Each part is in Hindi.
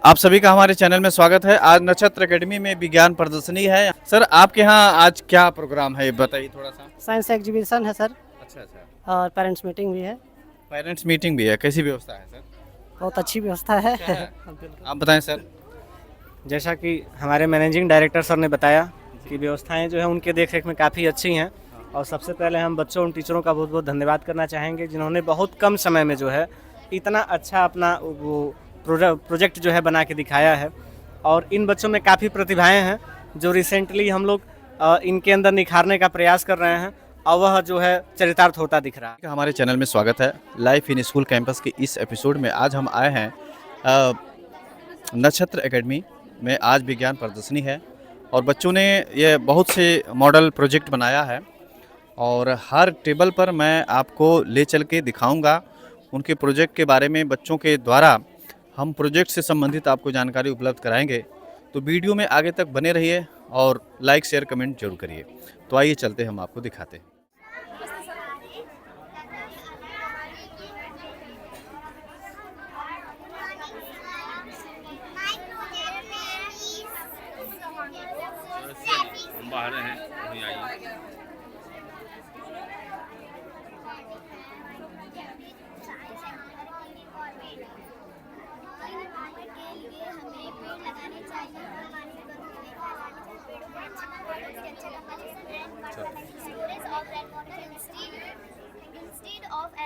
आप सभी का हमारे चैनल में स्वागत है। आज नक्षत्र एकेडमी में विज्ञान प्रदर्शनी है। सर आपके यहाँ आज क्या प्रोग्राम है, बताइए थोड़ा सा। साइंस एग्जीबिशन है सर। अच्छा अच्छा। और पेरेंट्स मीटिंग भी है। पेरेंट्स मीटिंग भी है, कैसी व्यवस्था है सर? बहुत अच्छी व्यवस्था है। अच्छा है। आप बताएं सर। जैसा कि हमारे मैनेजिंग डायरेक्टर सर ने बताया कि व्यवस्थाएं जो है उनके देखरेख में काफ़ी अच्छी हैं। और सबसे पहले हम बच्चों उन टीचरों का बहुत बहुत धन्यवाद करना चाहेंगे जिन्होंने बहुत कम समय में जो है इतना अच्छा अपना वो प्रोजेक्ट जो है बना के दिखाया है। और इन बच्चों में काफ़ी प्रतिभाएं हैं जो रिसेंटली हम लोग इनके अंदर निखारने का प्रयास कर रहे हैं और वह जो है चरितार्थ होता दिख रहा है। हमारे चैनल में स्वागत है। लाइफ इन स्कूल कैंपस के इस एपिसोड में आज हम आए हैं नक्षत्र एकेडमी में। आज विज्ञान प्रदर्शनी है और बच्चों ने ये बहुत से मॉडल प्रोजेक्ट बनाया है और हर टेबल पर मैं आपको ले चल के दिखाऊंगा उनके प्रोजेक्ट के बारे में। बच्चों के द्वारा हम प्रोजेक्ट से संबंधित आपको जानकारी उपलब्ध कराएंगे, तो वीडियो में आगे तक बने रहिए और लाइक शेयर कमेंट जरूर करिए। तो आइए चलते हम आपको दिखाते हैं। बाहर हैं वहीं आइए।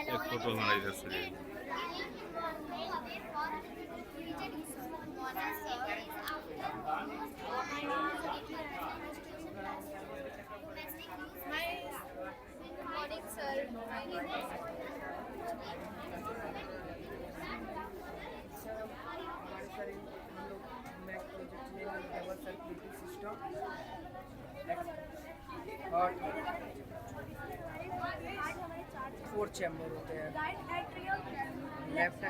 एक फोटो हमारा इधर से और 4 चैम्बर होते हैं। Left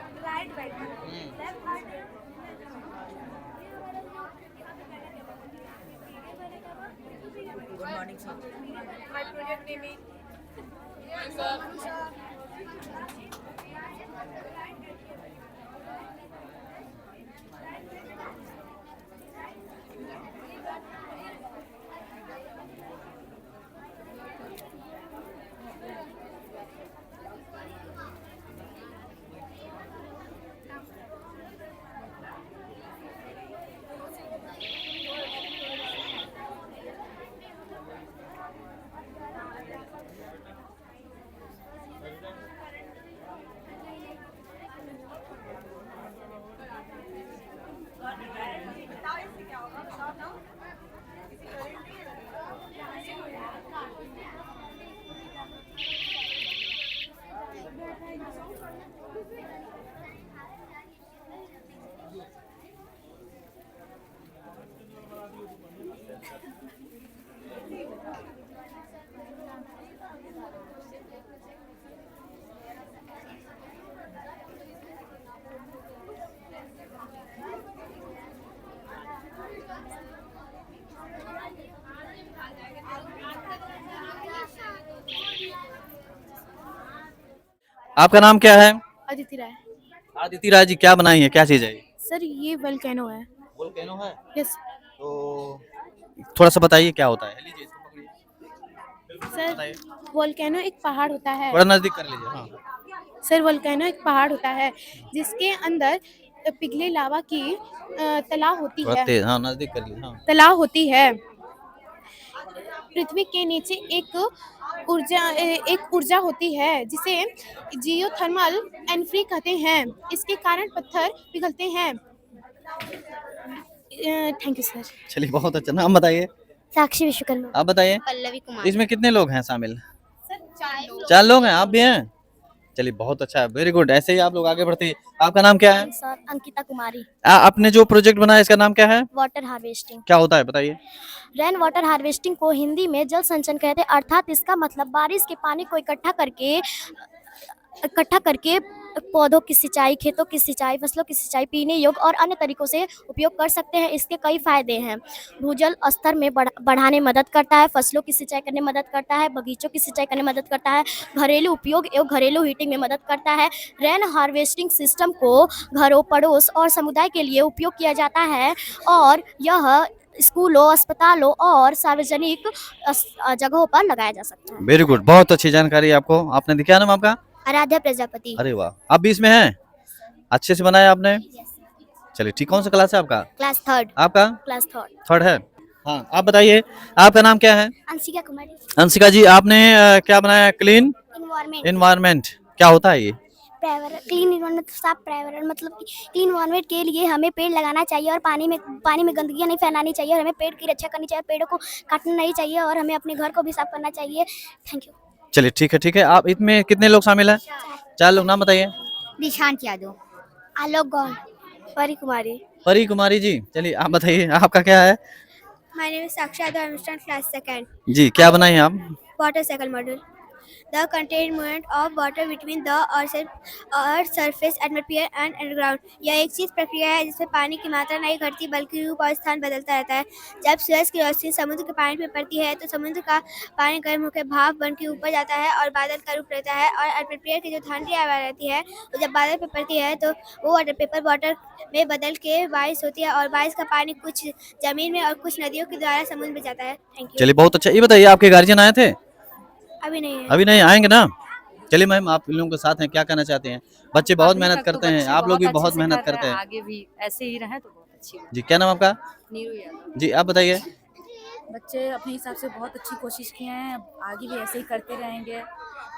good morning sir. आपका नाम क्या है? अदिति राय। आदिति राय जी, क्या बनाई है, क्या चीज़ है ये? सर ये वोल्केनो है। वोल्केनो है। यस तो थोड़ा सा बताइए क्या होता है। लीजिए इसको पकड़िए। सर, बताइए। वोल्केनो एक पहाड़ होता है। थोड़ा नजदीक कर लीजिए। हाँ। सर वोल्केनो एक पहाड़ होता है जिसके अंदर पिघले लावा की तलाव होती थोड़ा है। तेज, हाँ नजदीक कर लीजिए। हाँ। तलाव होती है। पृथ्वी के नीचे एक ऊर्जा होती है जिसे जियोथर्मल एनर्जी कहते हैं। इसके कारण पत्थर पिघलते हैं। Thank you sir. चलिए बहुत अच्छा। नाम बताइए। साक्षी विश्वकर्मा। आप बताइए। पल्लवी कुमार। इसमें कितने लोग हैं शामिल? सर 4 लोग हैं, आप भी हैं? चलिए बहुत अच्छा है, वेरी गुड। ऐसे ही आप लोग आगे बढ़ते हैं। आपका नाम क्या है? सर अंकिता कुमारी। आपने जो प्रोजेक्ट बनाया इसका नाम क्या है? Water harvesting. क्या होता है बताइए। रेन वाटर हार्वेस्टिंग को हिंदी में जल संचयन कहते हैं, अर्थात इसका मतलब बारिश के पानी को इकट्ठा करके इकट्ठा करके पौधों की सिंचाई, खेतों की सिंचाई, फसलों की सिंचाई, पीने योग्य और अन्य तरीकों से उपयोग कर सकते हैं। इसके कई फायदे हैं। भूजल स्तर में बढ़ाने में मदद करता है, फसलों की सिंचाई करने में मदद करता है, बगीचों की सिंचाई करने में मदद करता है, घरेलू उपयोग एवं घरेलू हीटिंग में मदद करता है। रेन हार्वेस्टिंग सिस्टम को घरों, पड़ोस और समुदाय के लिए उपयोग किया जाता है और यह स्कूलों, अस्पतालों और सार्वजनिक जगहों पर लगाया जा सकता है। वेरी गुड, बहुत अच्छी जानकारी आपको। आपने क्या नाम आपका? आराध्या प्रजापति। अरे वाह, आप भी इसमें हैं? अच्छे से बनाया आपने। चलिए ठीक, कौन सा क्लास है आपका? Class third. आपका क्लास थर्ड। थर्ड है। हाँ, आप बताइए, आपका नाम क्या है? अंशिका कुमारी। अंशिका जी, आपने क्या बनाया? Clean environment. इन्वायरमेंट क्या होता है ये? क्लीन इन्वायरमेंट, साफ पर्यावरण, मतलब कि क्लीन इन्वायरमेंट के लिए हमें पेड़ लगाना चाहिए और पानी में गंदगियाँ नहीं फैलानी चाहिए और हमें पेड़ की रक्षा करनी चाहिए, पेड़ों को काटना नहीं चाहिए और हमें अपने घर को भी साफ करना चाहिए। Thank you. चलिए ठीक है, ठीक है। आप इसमें कितने लोग शामिल हैं? 4 लोग। नाम बताइए। निशांत यादव, आलोक गौड़, परी कुमारी। परी कुमारी जी, चलिए आप बताइए, आपका क्या है? My name is Sakshi Yadav, class second. जी, क्या बनाए हैं आप? Water cycle model. The contained movement of water between the earth surface, atmosphere and underground। यह एक चीज प्रक्रिया है जिसमें पानी की मात्रा नहीं घटती बल्कि रूप और स्थान बदलता रहता है। जब सूरज की रोशनी समुद्र के पानी पर पड़ती है तो समुद्र का पानी गर्म होकर भाप बन के ऊपर जाता है और बादल का रूप लेता है और एटमॉस्फेयर की जो ठंडी हवा रहती है वो जब बादल पर पड़ती है तो वो वाटर पेपर वाटर में बदल के बारिश होती है और बारिश का पानी कुछ जमीन में और कुछ नदियों के द्वारा समुद्र में जाता है। Thank you. चलिए बहुत अच्छा। ये बताइए, आपके गार्जियन आए थे? अभी नहीं है। अभी नहीं आएंगे ना? चलिए मैम, आप इन लोगों के साथ हैं, क्या कहना चाहते हैं? बच्चे बहुत मेहनत करते हैं, आप लोग भी बहुत मेहनत करते हैं। आगे भी ऐसे ही रहे तो बहुत अच्छी बात। जी, क्या नाम आपका? नीरू यादव। जी, आप बताइए। बच्चे अपने हिसाब से बहुत अच्छी कोशिश किए हैं, आगे भी ऐसे ही करते रहेंगे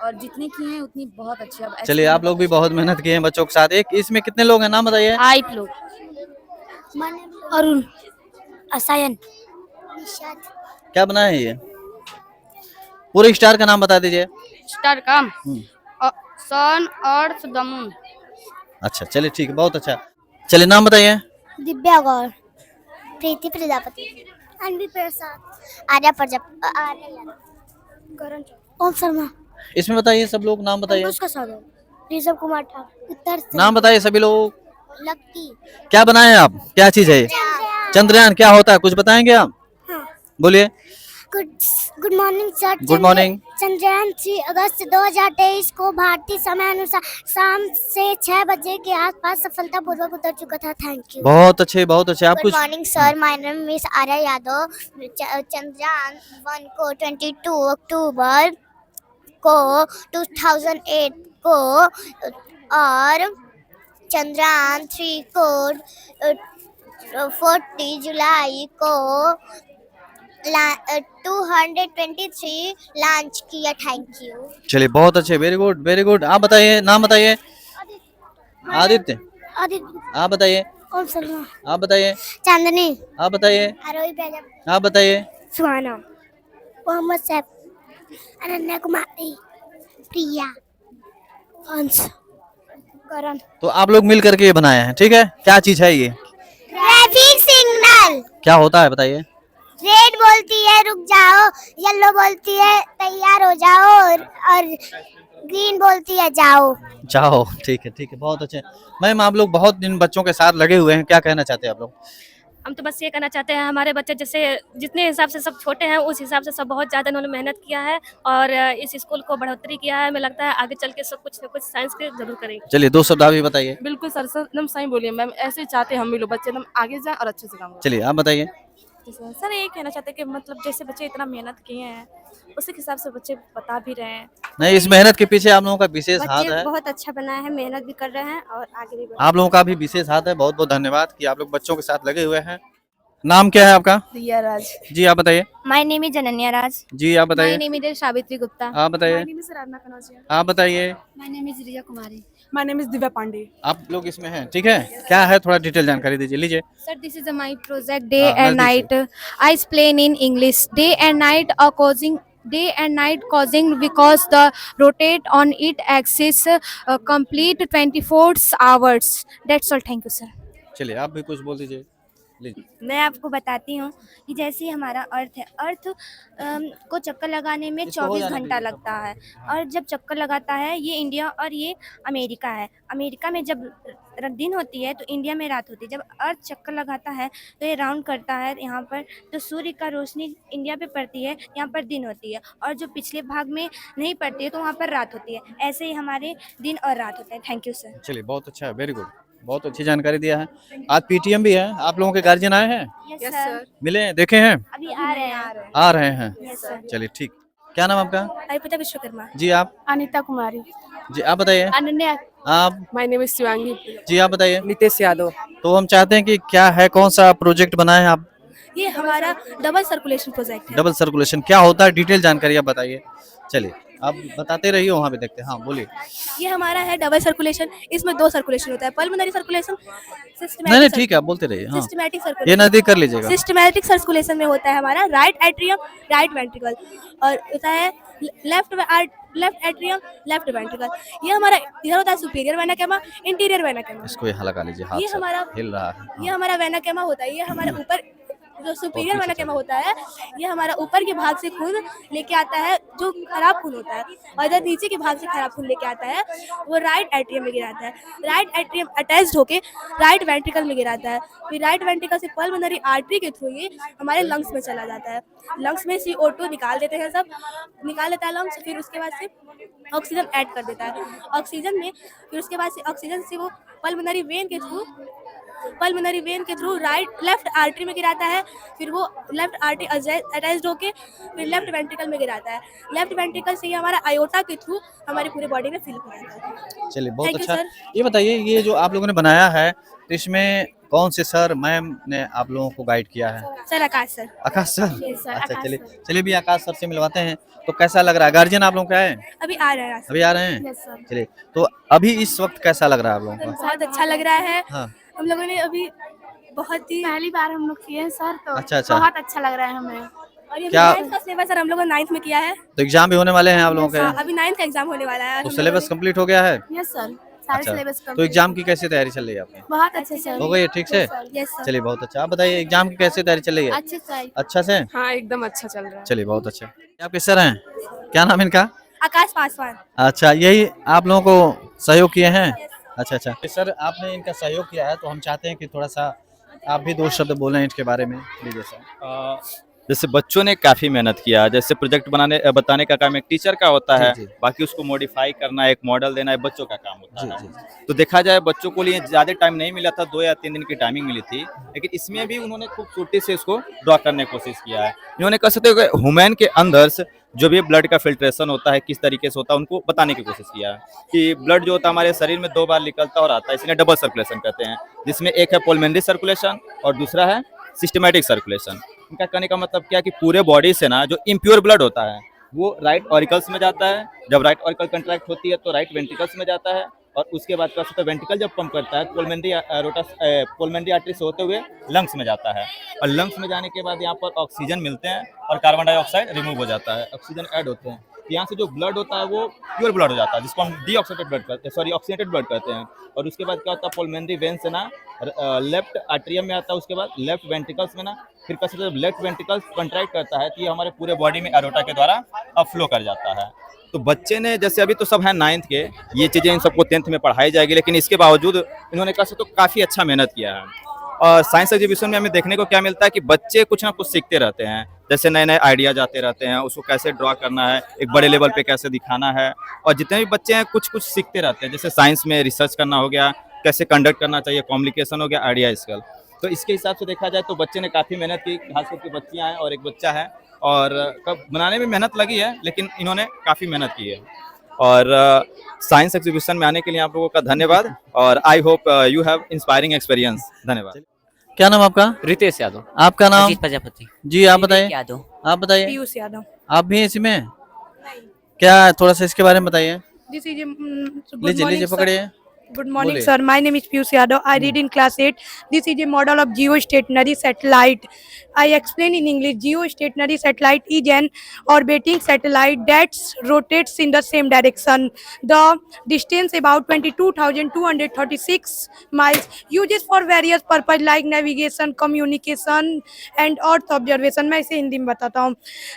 और जितनी किए हैं उतनी बहुत अच्छी। अब चलिए, आप लोग भी बहुत मेहनत किए हैं बच्चों के साथ। एक इसमें कितने लोग हैं, नाम बताइए। 8 लोग। अरुण, असायन, क्या बनाए हैं ये? पूरे स्टार का नाम बता दीजिए। स्टार का सन, अर्थ, द मून। अच्छा, चलिए ठीक है, बहुत अच्छा। चलिए नाम बताइए। दिव्या गौड़, प्रीति प्रजापति, अनवी प्रसाद, आर्या प्रजापति, करण, ओम शर्मा। इसमें बताइए, सब लोग नाम बताइए। अंकुश सागर, ऋषभ कुमार ठाकुर, उत्तर से नाम बताइए सभी लोग। लक्की। क्या बनाए आप? क्या चीज है ये? चंद्रयान क्या होता है, कुछ बताएंगे आप? हाँ। बोलिए। Good morning sir. Good morning. Chandrayaan 3 अगस्त 2023 को भारतीय समय अनुसार शाम से 6 बजे के आसपास सफलतापूर्वक उतर चुका था। Thank you. बहुत अच्छे, बहुत अच्छे। आप गुड कुछ? Morning sir, my name is Arya Yadav. Chandrayaan 1 को 22 अक्टूबर को 2008 को और चंद्रयान 3 को 40 जुलाई को 223 लॉन्च किया। Thank you. चलिए बहुत अच्छे, वेरी गुड, वेरी गुड। आप बताइए, नाम बताइए। आदित्य। आप बताइए। ओम शर्मा। आप बताइए। चांदनी। आप बताइए। आरोही प्रजापति। आप बताइए। सुहाना, मोहम्मद सैफ, अनन्या कुमारी, प्रिया, अंश, करण। तो आप लोग मिल करके ये बनाए हैं, ठीक है? क्या चीज है ये? Traffic signal. क्या होता है बताइए। रेड बोलती है रुक जाओ, येलो बोलती है तैयार हो जाओ और ग्रीन बोलती है जाओ। जाओ, ठीक है, ठीक है, बहुत अच्छे। मैम, आप लोग बहुत इन बच्चों के साथ लगे हुए हैं, क्या कहना चाहते हैं आप लोग? हम तो बस ये कहना चाहते हैं, हमारे बच्चे जैसे जितने हिसाब से सब छोटे हैं उस हिसाब से सब बहुत ज़्यादा इन्होंने मेहनत किया है और इस स्कूल को बढ़ोतरी किया है। हमें लगता है आगे चल के सब कुछ न कुछ साइंस के जरूर करेंगे। चलिए 2 शब्द आप भी बताइए। बिल्कुल सर, एकदम सही बोलिए मैम, ऐसे चाहते हैं हम भी लोग बच्चे एकदम आगे जाएं और अच्छे से काम करें। चलिए आप बताइए। सर ये कहना चाहते हैं कि मतलब जैसे बच्चे इतना मेहनत किए हैं उसी हिसाब से बच्चे बता भी रहे हैं। नहीं, इस मेहनत के पीछे आप लोगों का विशेष हाथ है। बहुत अच्छा बनाया है, मेहनत भी कर रहे हैं और आगे भी आप लोगों का भी विशेष हाथ है। बहुत बहुत धन्यवाद कि आप लोग बच्चों के साथ लगे हुए हैं। नाम क्या है आपका? रिया राज। जी आप बताइए। My name is Ananya Raj. जी आप बताइए। Name is Savitri Gupta. आप बताइए। आप बताइए। My name is Riya Kumari. My name is Divya Pandey. आप लोग इसमें हैं, ठीक है? क्या है, थोड़ा डिटेल जानकारी दीजिए। लीजिए। Sir, this is my project Day हाँ, and नजदीक Night. I explain in English. Day and night are causing because the rotate on its axis complete 24 hours. That's all. Thank you, sir. चलिए आप भी कुछ बोल दीजिए। लीजिए। मैं आपको बताती हूँ कि जैसे हमारा अर्थ है, अर्थ को चक्कर लगाने में इसको हो 24 जाने घंटा दीजिए लगता है। हाँ। और जब चक्कर लगाता है ये इंडिया और ये अमेरिका है। अमेरिका में जब दिन होती है तो इंडिया में रात होती है। जब अर्थ चक्कर लगाता है तो ये राउंड करता है यहाँ पर, तो सूर्य का रोशनी इंडिया पे पड़ती है, यहाँ पर दिन होती है। और जो पिछले भाग में नहीं पड़ती है तो वहाँ पर रात होती है। ऐसे ही हमारे दिन और रात होते हैं। Thank you sir. चलिए बहुत अच्छा, वेरी गुड, बहुत अच्छी जानकारी दिया है। आज पीटीएम भी है, आप लोगों के गार्जियन आए हैं, यस सर। मिले हैं, देखे हैं, अभी आ रहे हैं। आ रहे हैं। Yes sir. चलिए ठीक। क्या नाम आपका? अर्पिता विश्वकर्मा। जी आप? अनिता कुमारी। जी आप बताइए। अनन्या। आप? My name is Shivangi. जी आप बताइए। नितेश यादव। तो हम चाहते हैं कि क्या है, कौन सा प्रोजेक्ट बनाए हैं आप? ये हमारा डबल सर्कुलेशन प्रोजेक्ट है। डबल सर्कुलेशन क्या होता है, डिटेल जानकारी आप बताइए। चलिए आप बताते रहिए, वहाँ पे देखते हैं। हाँ बोलिए। ये हमारा है डबल सर्कुलेशन। इसमें 2 सर्कुलेशन होता है, पल्मोनरी सर्कुलेशन, नहीं नहीं ठीक है, आप बोलते रहिए। हाँ सिस्टमैटिक ये सर्कुलेशन। नजदीक कर लीजिएगा। सिस्टमैटिक सर्कुलेशन में होता है हमारा राइट एट्रियम, राइट वेंट्रिकल, और होता है लेफ्ट एट्रियम, लेफ्ट वेंट्रिकल। ये हमारा इधर होता है सुपीरियर वेना कैमा, इंटीरियर वेना कैमा। इसको यहाँ लगा लीजिए, हाथ ये से हमारा हिल रहा है। ये हमारा वेना कैमा होता है। ये हमारे ऊपर जो सुपीरियर वेना कैमा होता है, ये हमारा ऊपर के भाग से खून लेके आता है, जो खराब खून होता है, और इधर नीचे के भाग से खराब खून लेके आता है, वो राइट एट्रियम में गिराता है। राइट एट्रियम अटैच्ड होके राइट वेंट्रिकल में गिराता है। फिर राइट वेंट्रिकल से पल्मोनरी आर्टरी के थ्रू ये हमारे लंग्स में चला जाता है। लंग्स में CO2 निकाल देते हैं, सब निकाल लेता है लंग्स। फिर उसके बाद से ऑक्सीजन ऐड कर देता है ऑक्सीजन में। फिर उसके बाद से ऑक्सीजन से वो पल्मोनरी वेन के थ्रू लेफ्ट आर्टरी में गिराता है। फिर वो लेफ्ट आर्टरी अटैच्ड होके फिर लेफ्ट वेंट्रिकल में गिराता है। लेफ्ट वेंट्रिकल से ये हमारा आयोटा के थ्रू हमारी पूरे बॉडी में फिल हो जाता है। चलिए बहुत Thank you, अच्छा। sir. ये बताइए, ये जो आप लोगों ने बनाया है, तो इसमें कौन से सर मैम ने आप लोगों को गाइड किया है? सर आकाश सर। आकाश सर। Yes, sir, अच्छा आकाश चलिए चलिए भी आकाश सर से मिलवाते हैं। तो कैसा लग रहा है? गार्जियन आप लोगों का है? अभी आ रहा है। अभी आ रहे हैं? Yes sir. चलिए तो अभी इस वक्त कैसा लग रहा है आप लोगों को? बहुत अच्छा लग रहा है। हाँ हम लोगों ने अभी बहुत ही पहली बार हम लोग किए हैं सर, तो अच्छा। बहुत अच्छा लग रहा है हमें। और ये क्या- 9th का सिलेबस सर हम लोगों ने 9th में किया है। तो एग्जाम भी होने वाले हैं आप लोगों के? अभी 9th का एग्जाम होने वाला है। तो सिलेबस कंप्लीट हो गया है? यस सर, सारे अच्छा, सिलेबस तो एग्जाम की कैसी तैयारी चल रही है आपकी? बहुत अच्छे से हो गई है ठीक से? Yes sir. चलिए बहुत अच्छा। आप बताइए एग्जाम की कैसी तैयारी चल रही है? अच्छे से। अच्छा से? हाँ एकदम अच्छा चल रहा है। चलिए बहुत अच्छा। आप किस सर हैं? क्या नाम है इनका? आकाश पासवान। अच्छा, यही आप लोगों को सहयोग किए हैं? अच्छा सर, आपने इनका सहयोग किया है, तो हम चाहते हैं कि थोड़ा सा आप भी 2 शब्द बोलें इसके बारे में। लीजिए सर। जैसे बच्चों ने काफ़ी मेहनत किया। जैसे प्रोजेक्ट बताने का काम एक टीचर का होता है, जी। बाकी उसको मॉडिफाई करना, एक मॉडल देना, एक बच्चों का काम होता है। जी। तो देखा जाए बच्चों को लिए ज़्यादा टाइम नहीं मिला था, 2 या 3 दिन की टाइमिंग मिली थी, लेकिन इसमें भी उन्होंने खूबसूरती से इसको ड्रॉ करने की कोशिश किया है। इन्होंने कह सकते हो ह्यूमन के अंदर से जो भी ब्लड का फिल्ट्रेशन होता है किस तरीके से होता है उनको बताने की कोशिश किया है कि ब्लड जो होता है हमारे शरीर में 2 बार निकलता और आता है, इसलिए डबल सर्कुलेशन कहते हैं, जिसमें एक है पल्मोनरी सर्कुलेशन और दूसरा है सिस्टमैटिक सर्कुलेशन। इनका कहने का मतलब क्या है कि पूरे बॉडी से ना जो इम्प्योर ब्लड होता है वो राइट ऑरिकल्स में जाता है। जब राइट ऑरिकल कंट्रैक्ट होती है तो राइट वेंट्रिकल्स में जाता है, और उसके बाद क्या होता है वेंट्रिकल जब पंप करता है पल्मोनरी आर्टरी से होते हुए लंग्स में जाता है, और लंग्स में जाने के बाद यहाँ पर ऑक्सीजन मिलते हैं और कार्बन डाइऑक्साइड रिमूव हो जाता है, ऑक्सीजन ऐड होते हैं। तो यहाँ से जो ब्लड होता है वो प्योर ब्लड हो जाता है, जिसको हम ऑक्सीडेटेड ब्लड कहते हैं। और उसके बाद क्या होता है पल्मोनरी वेन से ना लेफ्ट आर्टरियम में आता है, उसके बाद लेफ्ट वेंट्रिकल्स में ना फिर कैसे जब लेफ्ट वेंट्रिकल्स कंट्रैक्ट करता है तो ये हमारे पूरे बॉडी में एरोटा के द्वारा अब फ्लो कर जाता है। तो बच्चे ने जैसे अभी तो सब हैं 9th के, ये चीज़ें इन सबको 10th में पढ़ाई जाएगी, लेकिन इसके बावजूद इन्होंने कहा तो काफ़ी अच्छा मेहनत किया है। और साइंस एग्जीबिशन में हमें देखने को क्या मिलता है कि बच्चे कुछ ना कुछ सीखते रहते हैं, जैसे नए नए आइडियाज आते रहते हैं, उसको कैसे ड्रॉ करना है, एक बड़े लेवल पे कैसे दिखाना है, और जितने भी बच्चे हैं कुछ कुछ सीखते रहते हैं। जैसे साइंस में रिसर्च करना हो गया, कैसे कंडक्ट करना चाहिए, कम्युनिकेशन हो गया, आइडिया स्किल। तो इसके हिसाब से देखा जाए तो बच्चे ने काफ़ी मेहनत की, खास करके बच्चियाँ हैं और एक बच्चा है, और बनाने में मेहनत लगी है, लेकिन इन्होंने काफ़ी मेहनत की है। और साइंस एग्जीबिशन में आने के लिए आप लोगों का धन्यवाद, और I hope you have inspiring experience. धन्यवाद। क्या नाम आपका? रितेश यादव। आपका नाम? अजीत प्रजापति। जी आप बताइए। यादव। आप बताइए। पीयूष यादव। आप भी इसमें क्या, थोड़ा सा इसके बारे में बताइए। जी लीजिए पकड़िए। Good morning, बोलिए। sir. My name is Piyush Yadav. I read in class 8. This is a model of geostationary satellite. I explain in English. Geostationary satellite is an orbiting satellite that rotates in the same direction. The distance about 22,236 miles. Uses for various purpose like navigation, communication and Earth observation. मैं इसे हिंदी में बताता हूँ।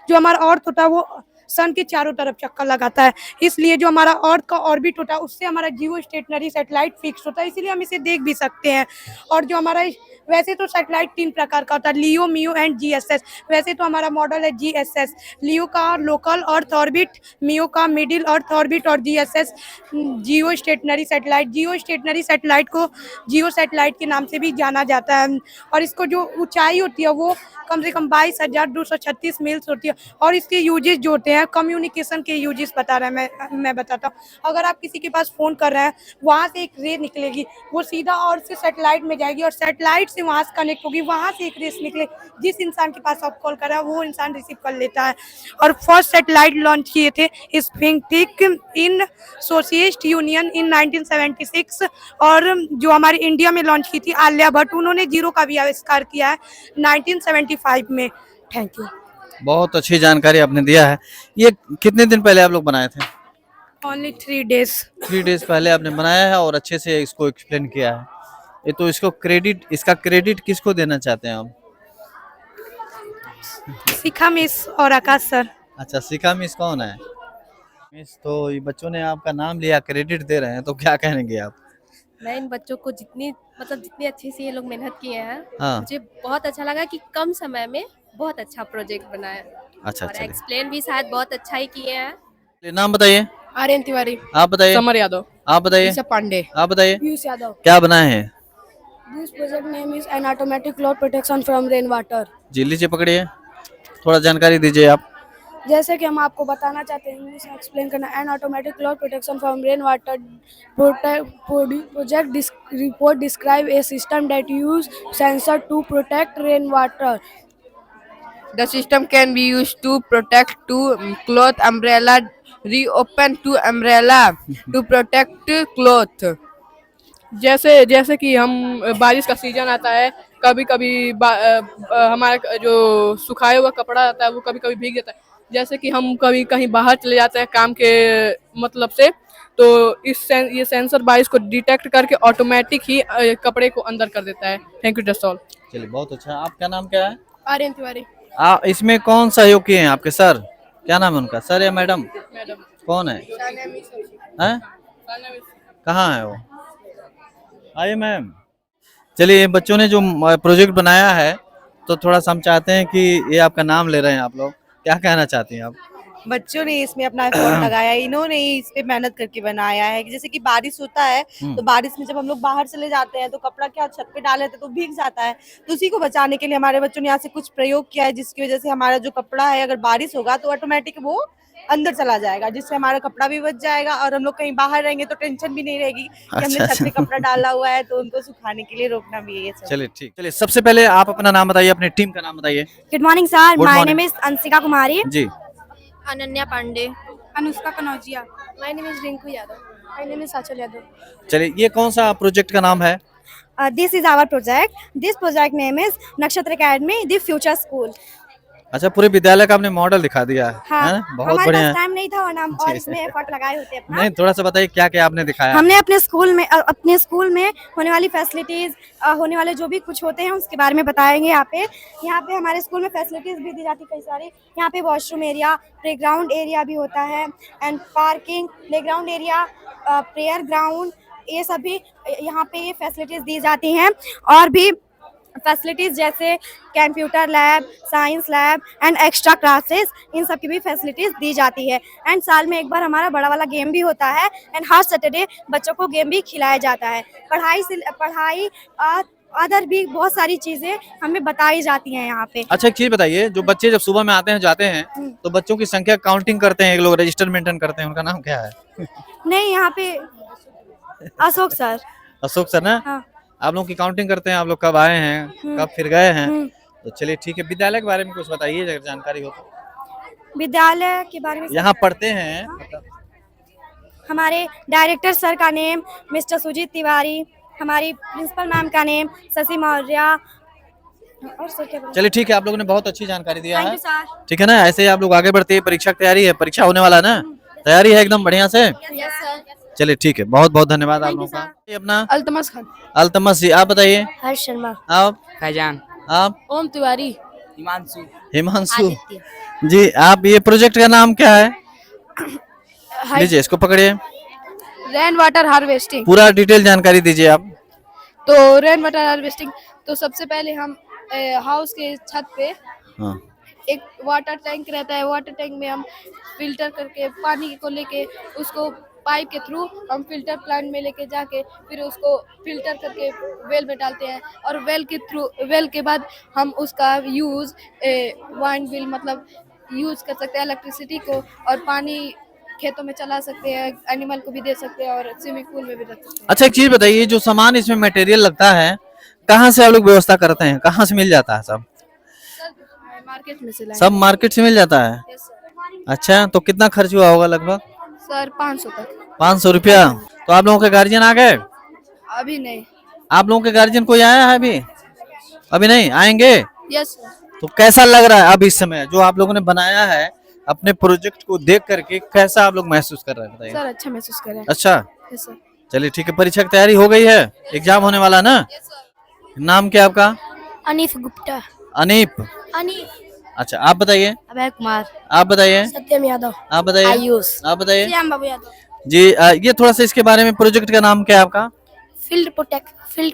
जो हमारा अर्थ होता है वो सन के चारों तरफ चक्कर लगाता है, इसलिए जो हमारा अर्थ का ऑर्बिट होता है उससे हमारा जियो स्टेशनरी सैटेलाइट फिक्स होता है, इसीलिए हम इसे देख भी सकते हैं। और जो हमारा वैसे तो सैटेलाइट 3 प्रकार का होता है, लियो, मियो एंड जीएसएस। वैसे तो हमारा मॉडल है जीएसएस। लियो का लोकल अर्थ ऑर्बिट, मियो का मिडिल अर्थ ऑर्बिट और जीएसएस जियो स्टेशनरी सैटेलाइट। जियो स्टेशनरी सैटेलाइट को जियो सैटेलाइट के नाम से भी जाना जाता है। और इसको जो ऊंचाई होती है वो कम से कम 22,236 मील्स होती है। और इसके यूजेस जो होते हैं, कम्युनिकेशन के यूजेस बता रहा है, मैं बताता हूँ। अगर आप किसी के पास फ़ोन कर रहे हैं, वहाँ से एक रे निकलेगी, वो सीधा और से सैटेलाइट में जाएगी और सैटेलाइट से वहाँ से कनेक्ट होगी, वहाँ से एक रेस निकले, जिस इंसान के पास आप कॉल कर रहे हैं वो इंसान रिसीव कर लेता है। और फर्स्ट सैटेलाइट लॉन्च किए थे स्पिंटिक इन सोवियत यूनियन इन 1976। और जो हमारी इंडिया में लॉन्च की थी आलिया भट्ट, उन्होंने जीरो का भी आविष्कार किया है 1975 में। Thank you. बहुत अच्छी जानकारी आपने दिया है। ये कितने दिन पहले आप लोग बनाए थे? Only 3 days। 3 डेज पहले आपने बनाया है और अच्छे से इसको एक्सप्लेन किया है। ये तो इसका क्रेडिट किसको देना चाहते हैं आप? शिखा मिस और आकाश सर। अच्छा, शिखा मिस कौन है? मिस तो ये बच्चों ने आपका नाम लिया, क्रेडिट दे रहे हैं, तो क्या कहेंगे आप? मैं इन बच्चों को जितनी अच्छे से ये लोग मेहनत किए हैं, हाँ। मुझे बहुत अच्छा लगा कि कम समय में बहुत अच्छा प्रोजेक्ट बनाया। अच्छा, और चलिए। एक्सप्लेन भी शायद बहुत अच्छा ही किए हैं। नाम बताइए। आर्यन तिवारी। आप बताइए। समर यादव। आप बताइए। ऋषभ पांडे। आप बताइए। पीयूष यादव। क्या बनाए हैं? This project name is an automatic cloud protection from rain water. जी लीजिए, पकड़िए, थोड़ा जानकारी दीजिए आप। जैसे कि हम आपको बताना चाहते हैं, इंग्लिश में एक्सप्लेन करना। An automatic cloud protection from rain water project report describe a system that use sensor to protect rain water. The system can be used to protect to cloth umbrella, reopen to umbrella to protect cloth. जैसे कि हम बारिश का सीजन आता है, कभी कभी हमारा जो सुखाया हुआ कपड़ा आता है वो कभी कभी भीग जाता है। जैसे कि हम कभी कहीं बाहर चले जाते हैं काम के मतलब से, तो ये सेंसर बारिश को डिटेक्ट करके ऑटोमेटिक ही कपड़े को अंदर कर देता है। Thank you, that's all. चलिए, बहुत अच्छा। आपका नाम क्या है? आर्यन तिवारी। इसमें कौन सहयोग किए हैं आपके सर? क्या नाम है उनका, सर या मैडम? मैडम। कौन है? हैं? कहाँ है वो? आइए मैम। चलिए, ये बच्चों ने जो प्रोजेक्ट बनाया है, तो थोड़ा सा हम चाहते हैं कि ये आपका नाम ले रहे हैं आप लोग, क्या कहना चाहती हैं आप? बच्चों ने इसमें अपना एफर्ट लगाया, इन्होंने इस पे मेहनत करके बनाया है। जैसे कि बारिश होता है तो बारिश में जब हम लोग बाहर चले जाते हैं तो कपड़ा क्या छत पे डाल लेते तो भीग जाता है, तो उसी को बचाने के लिए हमारे बच्चों ने यहाँ से कुछ प्रयोग किया है, जिसकी वजह से हमारा जो कपड़ा है अगर बारिश होगा तो ऑटोमेटिक वो अंदर चला जाएगा, जिससे हमारा कपड़ा भी बच जाएगा और हम लोग कहीं बाहर रहेंगे तो टेंशन भी नहीं रहेगी कि हमने छत पे कपड़ा डाला हुआ है, तो उनको सुखाने के लिए रोकना भी है। चलिए ठीक। चलिए, सबसे पहले आप अपना नाम बताइए, अपने टीम का नाम बताइए। Good morning sir, Good my morning. Name is Anshika Kumari. जी। Ananya Pandey. Anushka Kanaujia. My name is Rinku Yadav. My name is Sachal Yadav. चलिए, ये कौन सा प्रोजेक्ट का नाम है? This is our project. This project name is Nakshatra academy the future school. अच्छा, पूरे विद्यालय का आपने मॉडल दिखा दिया है। हाँ, है ना? बहुत हमारे बढ़िया पास है। टाइम नहीं था और हम और इसमें एफर्ट लगाए होते अपना। नहीं, थोड़ा सा बताइए क्या क्या आपने दिखाया? हमने अपने स्कूल में होने वाली फैसिलिटीज, होने वाले जो भी कुछ होते हैं उसके बारे में बताएंगे। यहाँ पे हमारे स्कूल में फैसिलिटीज भी दी जाती कई सारी। यहाँ पे वॉशरूम एरिया, प्लेग्राउंड एरिया भी होता है and parking, playground area, prayer ground, ये सभी यहाँ पे ये फैसिलिटीज दी जाती हैं। और भी फैसिलिटीज़ जैसे computer lab, science lab and extra classes, इन सब की भी फैसिलिटीज़ दी जाती है। एंड साल में एक बार हमारा बड़ा वाला गेम भी होता है एंड हर सैटरडे बच्चों को गेम भी खिलाया जाता है। पढ़ाई अदर भी बहुत सारी चीज़ें हमें बताई जाती हैं यहाँ पे। अच्छा, एक चीज बताइए, जो बच्चे जब सुबह में आते हैं जाते हैं तो बच्चों की संख्या काउंटिंग करते हैं, एक लोग रजिस्टर मेंटेन करते हैं, उनका नाम क्या है? नहीं, यहाँ पे अशोक सर। अशोक सर ना? हाँ। आप लोग की काउंटिंग करते हैं, आप लोग कब आए हैं, कब फिर गए हैं? हम्म। तो चलिए ठीक है, विद्यालय के बारे में कुछ बताइए अगर जानकारी हो तो। विद्यालय के बारे में यहाँ पढ़ते हैं हमारे डायरेक्टर सर का नेम मिस्टर सुजीत तिवारी, हमारी प्रिंसिपल मैम का नेम शशि मौर्य। और सर क्या बोलूं? चलिए ठीक है, आप लोगों ने बहुत अच्छी जानकारी दिया थैंक है। You sir. ठीक है ना, ऐसे ही आप लोग आगे बढ़ते हैं। परीक्षा की तैयारी है, परीक्षा होने वाला है ना, तैयारी है एकदम बढ़िया से। Yes sir. चलिए ठीक है, बहुत बहुत धन्यवाद आप लोगों का। ये अपना अल्तमस खान। अल्तमस जी, आप बताइए। हर्ष शर्मा। आप फैजान। आप ओम तिवारी। हिमांशु। हिमांशु जी। आप ये प्रोजेक्ट का नाम क्या है? लीजिए इसको पकड़िए, रेन वाटर हार्वेस्टिंग। पूरा डिटेल जानकारी दीजिए आप। तो रेन वाटर हार्वेस्टिंग, तो सबसे पहले हम हाउस के छत पे हाँ। एक वाटर टैंक रहता है। वाटर टैंक में हम फिल्टर करके पानी को लेके उसको पाइप के थ्रू हम फिल्टर प्लांट में लेके जाके फिर उसको फिल्टर करके वेल में डालते हैं। और वेल के बाद हम उसका यूज़ वाइन बिल मतलब यूज़ कर सकते हैं इलेक्ट्रिसिटी को, और पानी खेतों में चला सकते हैं, एनिमल को भी दे सकते हैं और स्विमिंग पूल में भी रख सकते हैं। अच्छा एक चीज बताइए, जो सामान इसमें मटेरियल लगता है कहाँ से आप लोग व्यवस्था करते हैं, कहाँ से मिल जाता है? सब मार्केट में से लाए। सब मार्केट से मिल जाता है? Yes, sir। अच्छा, तो कितना खर्च हुआ होगा लगभग? सर 500 तक। 500 रुपया। तो आप लोगों के गार्जियन आ गए? अभी नहीं। आप लोगों के गार्जियन कोई आया है अभी? अभी नहीं आएंगे? Yes sir. तो कैसा लग रहा है अब इस समय जो आप लोगों ने बनाया है, अपने प्रोजेक्ट को देख करके कैसा आप लोग महसूस कर रहे हैं, बताइए। सर अच्छा महसूस कर रहे हैं। अच्छा, यस सर। चलिए ठीक है। परीक्षा की तैयारी हो गई है, एग्जाम होने वाला ना? नाम क्या आपका? अनीफ गुप्ता। अनीप। अनीफ। अच्छा, आप बताइए। अभय कुमार। आप बताइए। सत्यम यादव। आप बताइए। आयुष। आप बताइए। श्याम बाबू यादव। जी ये थोड़ा सा इसके बारे में, प्रोजेक्ट का नाम क्या है आपका? Field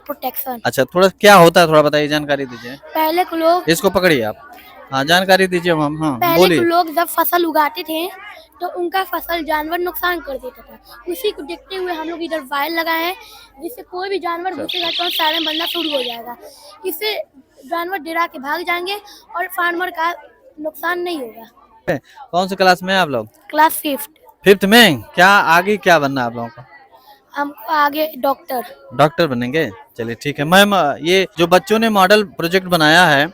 protection. अच्छा, थोड़ा क्या होता है थोड़ा बताइए, जानकारी दीजिए। पहले के लोग इसको पकड़िए आप। हाँ, जानकारी दीजिए मैम। हाँ पहले के बोलिए। लोग जब फसल उगाते थे तो उनका फसल जानवर नुकसान कर देता था। उसी को देखते हुए हम लोग इधर वायर लगाए हैं, जिससे कोई भी जानवर घुसेगा तो सायरन बनना शुरू हो जाएगा। इससे जानवर डरा के भाग जाएंगे और फार्मर का नुकसान नहीं होगा। कौन सी क्लास में है आप लोग? Class 5th। 5th में। क्या आगे क्या बनना है आप लोगों को? हमको आगे डॉक्टर बनेंगे। चलिए ठीक है मैम। ये जो बच्चों ने मॉडल प्रोजेक्ट बनाया है,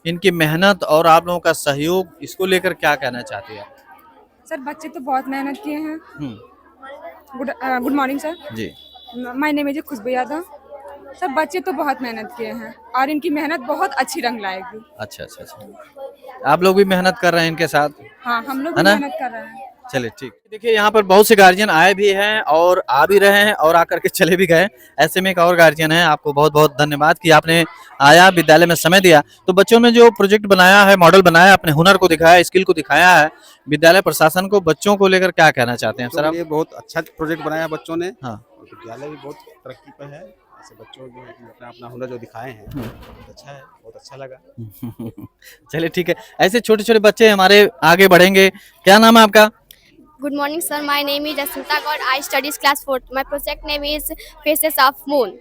इनकी मेहनत और आप लोगों का सहयोग, इसको लेकर क्या कहना चाहती है? सर बच्चे तो बहुत मेहनत किए हैं। हम्म। Good morning sir. जी। My name is Khushboo Yadav. Sir बच्चे तो बहुत मेहनत किए हैं और इनकी मेहनत बहुत अच्छी रंग लाएगी। अच्छा अच्छा अच्छा, आप लोग भी मेहनत कर रहे हैं इनके साथ? हाँ, हम लोग है भी ना? मेहनत कर रहे हैं। चलिए ठीक। देखिए यहाँ पर बहुत से गार्जियन आए भी हैं और आ भी रहे हैं और आकर के चले भी गए। ऐसे में एक और गार्जियन है, आपको बहुत बहुत धन्यवाद कि आपने आया, विद्यालय में समय दिया। तो बच्चों ने जो प्रोजेक्ट बनाया है, मॉडल बनाया, अपने हुनर को दिखाया, स्किल को दिखाया है, विद्यालय प्रशासन को बच्चों को लेकर क्या कहना चाहते हैं सर आप? ये बहुत अच्छा प्रोजेक्ट बनाया बच्चों ने। हाँ। और विद्यालय भी बहुत तरक्की पे है। ऐसे बच्चों जो अपना अपना हुनर जो दिखाए हैं बहुत अच्छा है, बहुत अच्छा लगा। चलिए ठीक है, ऐसे छोटे छोटे बच्चे हमारे आगे बढ़ेंगे। क्या नाम है आपका? Good morning, sir. My name is Asmita Gaur. I studies class 4th. My project name is Faces of Moon.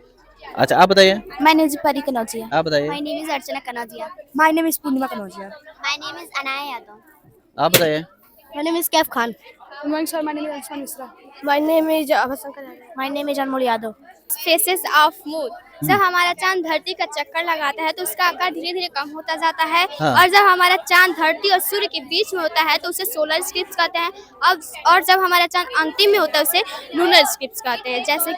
अच्छा, आप बताइए। My name is Pari Kanojia. आप बताइए। My name is Archana Kanojia. My name is Purnima Kanojia. My name is Anaya Yadav. आप बताइए। My name is Kaif Khan. Good morning sir, my name is Ashwan Misra. My name is Abhasankar Yadav. My name is Anmol Yadav. Faces of Moon. जब हमारा चांद धरती का चक्कर लगाता है तो उसका आकार धीरे धीरे कम होता जाता है। हाँ। और जब हमारा चांद धरती और सूर्य के बीच में होता है तो उसे सोलर स्क्लिप्स कहते हैं। अब और जब हमारा चांद अंतिम में होता है उसे लूनर स्क्लिप्स कहते हैं। जैसे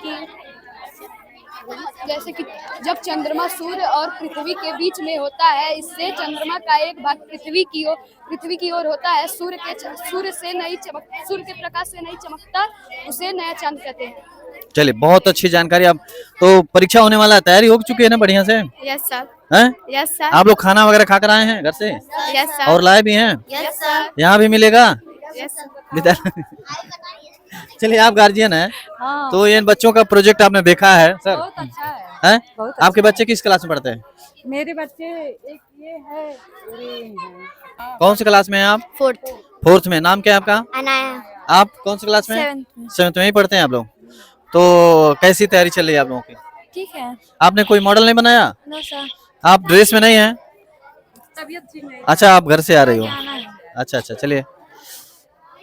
कि जब चंद्रमा सूर्य और पृथ्वी के बीच में होता है, इससे चंद्रमा का एक भाग पृथ्वी की ओर होता है। सूर्य के प्रकाश से नहीं चमकता, उसे नया चांद कहते हैं। चलिए बहुत अच्छी जानकारी। अब तो परीक्षा होने वाला है, तैयारी हो चुकी है ना बढ़िया से? Yes sir. हैं? Yes sir. आप लोग खाना वगैरह खा कर आए हैं घर से? Yes sir. और लाए भी हैं? Yes sir. यहाँ भी मिलेगा? Yes sir. विद्यालय। चलिए आप गार्जियन हैं, हाँ। तो इन बच्चों का प्रोजेक्ट आपने देखा है सर? बहुत अच्छा है। हैं? बहुत अच्छा आपके बच्चे किस क्लास में पढ़ते हैं? मेरे बच्चे एक ये है और ये है। कौन सी क्लास में हैं आप? 4th। 4th में। नाम क्या है आपका? अनाया। आप कौन सी क्लास में? 7th। 7th में ही पढ़ते हैं आप लोग। तो कैसी तैयारी चल रही है आप लोगों की? ठीक है। आपने कोई मॉडल नहीं बनाया? No sir. आप ड्रेस में नहीं हैं? तबीयत ठीक नहीं। अच्छा, आप घर से आ रही हो? अच्छा अच्छा, चलिए।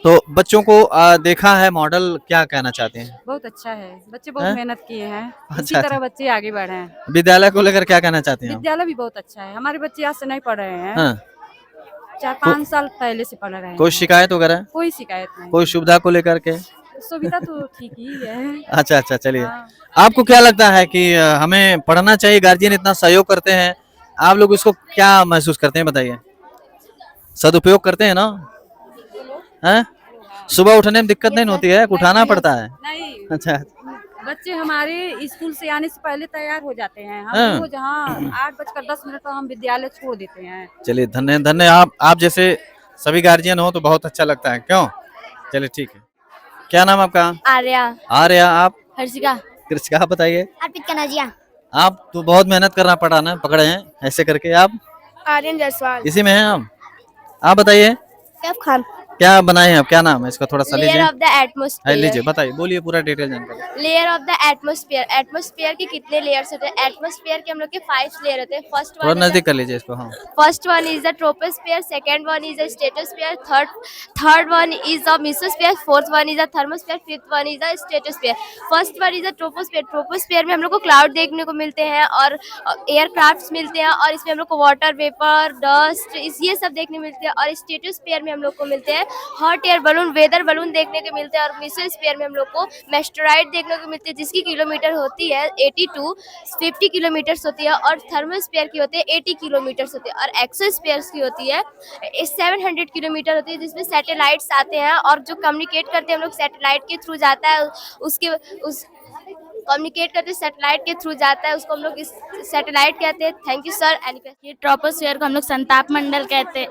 तो बच्चों को देखा है मॉडल, क्या कहना चाहते हैं? बहुत अच्छा है, बच्चे हैं? बहुत मेहनत किए हैं। इसी अच्छा, तरह बच्चे आगे बढ़े हैं। विद्यालय को लेकर क्या कहना चाहते हैं आप? विद्यालय भी बहुत अच्छा है। हमारे बच्चे आज से नहीं पढ़ रहे हैं, हाँ। 4-5 साल पहले से पढ़ रहे हैं। कोई शिकायत वगैरह? कोई शिकायत नहीं। कोई सुविधा को लेकर के? सुविधा तो ठीक ही है। अच्छा अच्छा, चलिए। हाँ। आपको क्या लगता है कि हमें पढ़ना चाहिए, गार्जियन इतना सहयोग करते हैं, आप लोग इसको क्या महसूस करते हैं बताइए? सदुपयोग करते हैं ना? हैं? सुबह उठने में दिक्कत नहीं होती है, उठाना पड़ता है? नहीं, अच्छा बच्चे हमारे स्कूल से आने से पहले तैयार हो जाते हैं। हाँ। हम रोज 8:10 पर हम विद्यालय छोड़ देते हैं। चलिए, धन्य धन्य आप जैसे सभी गार्जियन हो तो बहुत अच्छा लगता है, क्यों? चलिए ठीक है। क्या नाम आपका? आर्या। आर्या, आप? हर्षिका। कृषिका, आप बताइए। अर्पित कनाजिया। आप तो बहुत मेहनत करना पड़ा ना, पकड़े हैं ऐसे करके। आप आर्यन जायसवाल। इसी में हैं आप बताइए कैफ खान। क्या बनाए हैं आप? क्या नाम है इसका? थोड़ा सा लेयर लीजिए। Of the atmosphere. लीजिए, बताइए, बोलिए पूरा डिटेल जानकारी। Layer of the atmosphere. Atmosphere के कितने लेयर्स होते हैं? एटमॉस्फेयर के हम लोग के 5 लेयर होते हैं। थोड़ा नजदीक कर लीजिए इसको। हाँ। First one is the troposphere, second one is the stratosphere, third one is the mesosphere, fourth one is the thermosphere, fifth one is the stratosphere. First one is the troposphere. Troposphere में हम लोग को क्लाउड देखने को मिलते हैं और एयरक्राफ्ट्स मिलते हैं, और इसमें हम लोग को वाटर वेपर, डस्ट, ये सब देखने मिलते हैं। और स्ट्रेटोस्फेयर में हम लोग को मिलते हैं hot air balloon, weather balloon देखने को मिलते हैं। और मेसोस्फेयर में हम लोग को मेस्टराइड देखने को मिलती है, जिसकी किलोमीटर होती है 80 to 50 किलोमीटर्स होती है। और थर्मोस्फेयर की होती है 80 किलोमीटर्स होती है। और एक्सोस्फेयर की होती है 700 किलोमीटर होती है, जिसमें सैटेलाइट्स आते हैं और जो कम्युनिकेट करते हैं हम लोग सैटेलाइट के थ्रू जाता है। कम्युनिकेट करते सैटेलाइट के थ्रू जाता है, उसको हम लोग इस सैटेलाइट कहते हैं। Thank you sir. ये ट्रोपोस्फेयर को हम लोग संताप मंडल कहते हैं,